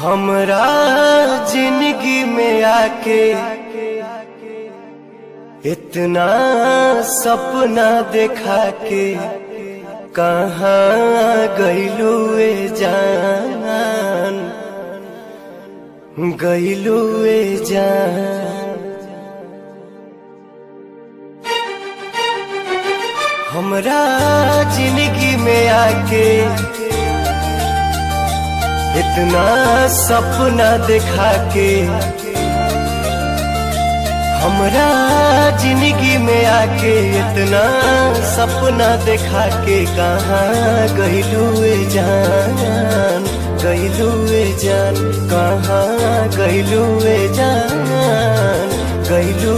हमरा जिंदगी में आके इतना सपना देखा के कहाँ गइलू ए जान, गइलू ए जान। हमरा जिंदगी में आके इतना सपना देखा के, हमरा जिंदगी में आके इतना सपना देखा के कहाँ गइलू ए जान, गइलू ए जान, कहाँ गइलू ए जान, गइलू